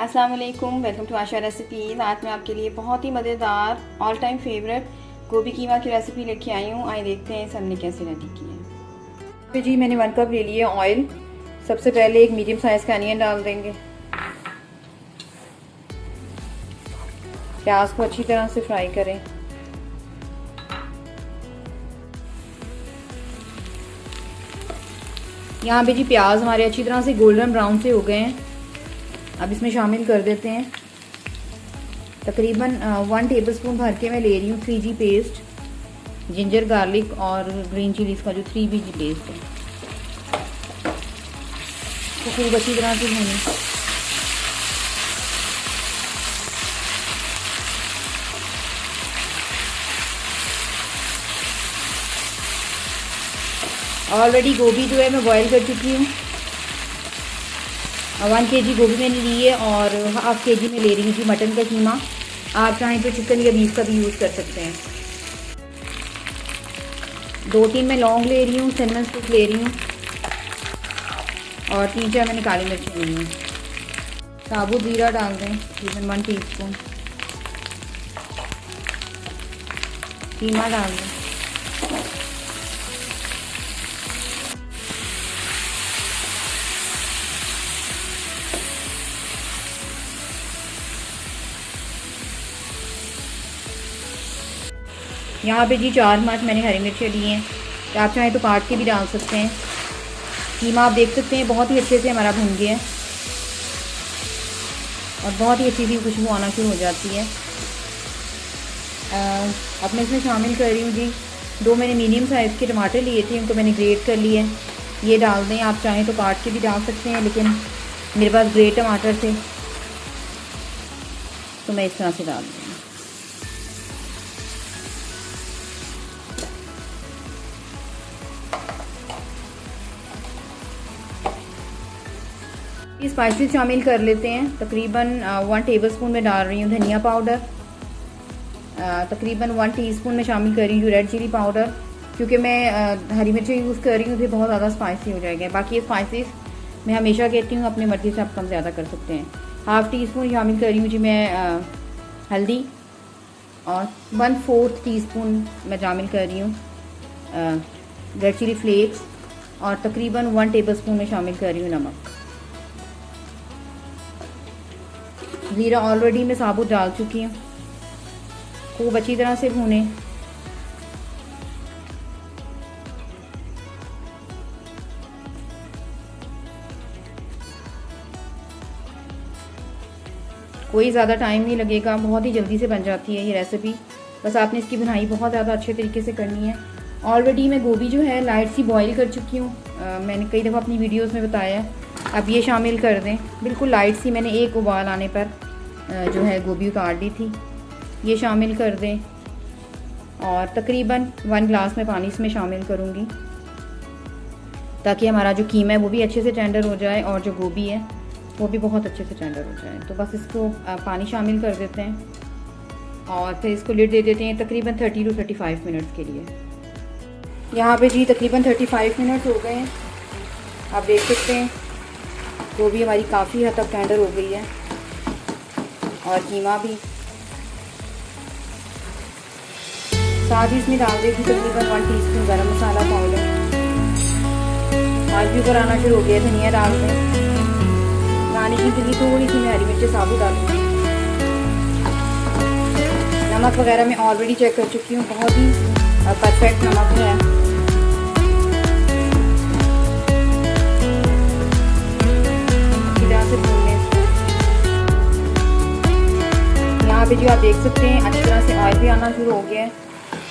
अस्सलाम वालेकुम, welcome to Asha recipes. आज मैं आपके लिए बहुत ही मज़ेदार ऑल टाइम फेवरेट गोभी कीमा की रेसिपी लेके आई हूँ। आइए देखते हैं इसे हमने कैसे रेडी की है। तो जी मैंने 1 कप ले लिया ऑयल। सबसे पहले एक मीडियम साइज़ का अनियन डाल देंगे। प्याज को अच्छी तरह से फ्राई करें। यहाँ पे जी प्याज हमारे अच्छी तरह से गोल्डन ब्राउन से हो गए हैं। अब इसमें शामिल कर देते हैं तकरीबन 1 टेबलस्पून भर के मैं ले रही हूँ 3G पेस्ट, जिंजर गार्लिक और ग्रीन चिलीज का जो 3G पेस्ट है, तो खूब अच्छी तरह से भूनें। ऑलरेडी गोभी जो है मैं बॉईल कर चुकी हूँ। 1 kg गोभी मैंने ली है और ½ kg में ले रही हूँ जी मटन का कीमा। आप चाहें तो चिकन या बीफ का भी यूज़ कर सकते हैं। 2-3 मैं लौंग ले रही हूँ, सिनेमन स्टिक ले रही हूँ और 3-4 मैंने काली मिर्च ले ली हूँ। साबुत ज़ीरा डाल दें तकरीबन 1 टीस्पून। कीमा डाल दें। यहाँ पे जी 4 मैंने हरी मिर्चें ली हैं। तो आप चाहें तो काट के भी डाल सकते हैं। कीमा आप देख सकते हैं बहुत ही अच्छे से हमारा भुन गया है और बहुत ही अच्छी सी खुशबू आना शुरू हो जाती है। अब मैं इसमें शामिल कर रही हूँ जी 2 मैंने मीडियम साइज़ के टमाटर लिए थे, उनको मैंने ग्रेट कर लिए। ये डाल दें। आप चाहें तो काट के भी डाल सकते हैं, लेकिन मेरे पास ग्रेट टमाटर थे तो मैं इस तरह से डाल दूँगी। स्पाइसेस शामिल कर लेते हैं। तकरीबन 1 टेबलस्पून में डाल रही हूँ धनिया पाउडर। तकरीबन 1 टीस्पून में शामिल कर रही हूँ रेड चिली पाउडर, क्योंकि मैं हरी मिर्ची यूज़ कर रही हूँ तो बहुत ज़्यादा स्पाइसी हो जाएगा। बाकी ये स्पाइसेस मैं हमेशा कहती हूँ अपनी मर्ज़ी से आप कम ज़्यादा कर सकते हैं। ½ टीस्पून शामिल कर रही हूँ जी मैं हल्दी और 1/4 टीस्पून मैं शामिल कर रही हूँ रेड चिली फ्लेक्स और तकरीबन 1 टेबलस्पून में शामिल कर रही हूँ नमक। ज़ीरा ऑलरेडी मैं साबुत डाल चुकी हूँ। खूब अच्छी तरह से भूनें। कोई ज़्यादा टाइम नहीं लगेगा, बहुत ही जल्दी से बन जाती है ये रेसिपी। बस आपने इसकी बुनाई बहुत ज़्यादा अच्छे तरीके से करनी है। ऑलरेडी मैं गोभी जो है लाइट सी बॉईल कर चुकी हूँ। मैंने कई दफ़ा अपनी वीडियोस में बताया है। अब ये शामिल कर दें। बिल्कुल लाइट सी मैंने एक उबाल आने पर जो है गोभी उतार दी थी। ये शामिल कर दें और तकरीबन 1 ग्लास में पानी इसमें शामिल करूँगी ताकि हमारा जो कीमा है वो भी अच्छे से टेंडर हो जाए और जो गोभी है वो भी बहुत अच्छे से टेंडर हो जाए। तो बस इसको पानी शामिल कर देते हैं और फिर इसको लिड दे देते हैं तकरीबन 30 to 35 मिनट्स के लिए। यहाँ पे जी तकरीबन 35 मिनट्स हो गए हैं। आप देख सकते हैं गोभी हमारी काफ़ी हद तक टेंडर हो गई है और कीमा भी। साथ ही इसमें डाल देगी तकरीबन 1 टीस्पून गरम मसाला पाउडर। आज भी ऊपर आना शुरू हो गया। धनिया डाल दें। गार्निशिंग के लिए थोड़ी सी मैं हरी मिर्ची साबुत डालूंगी। नमक वगैरह मैं ऑलरेडी चेक कर चुकी हूँ, बहुत ही परफेक्ट नमक है। अच्छी तरह से भून लें। यहाँ पे जो आप देख सकते हैं अच्छी तरह से ऑयल भी आना शुरू हो गया है।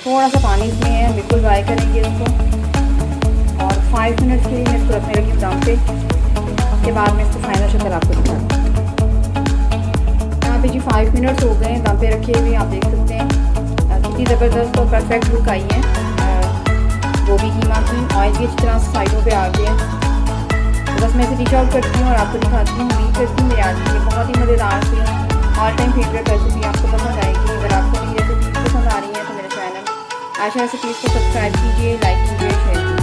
थोड़ा सा पानी इसमें है, बिल्कुल ड्राई करेंगे इसको और 5 मिनट्स के लिए मैं इसको रखने लगी हूँ दम पे। उसके बाद मैं इसको फाइनल शक्ल आपको दिखाती हूँ। यहाँ पे जी 5 मिनट्स हो गए हैं दम पे रखे हुए। आप देख सकते हैं कितनी ज़बरदस्त और परफेक्ट लुक आई है गोभी कीमा की। ऑयल भी अच्छी तरह से साइडों पे आ गया है। तो बस मैं इसे डिश आउट करती हूँ और आपको दिखाती हूँ। उम्मीद करती हूँ मेरी आज की बहुत ही मज़ेदार see all time favourite recipe आपको पसंद आएगी। अगर आपको मेरी रेसिपी पसंद आ रही है तो मेरे चैनल आशा रेसिपीज़ को सब्सक्राइब कीजिए, लाइक कीजिए, शेयर कीजिए।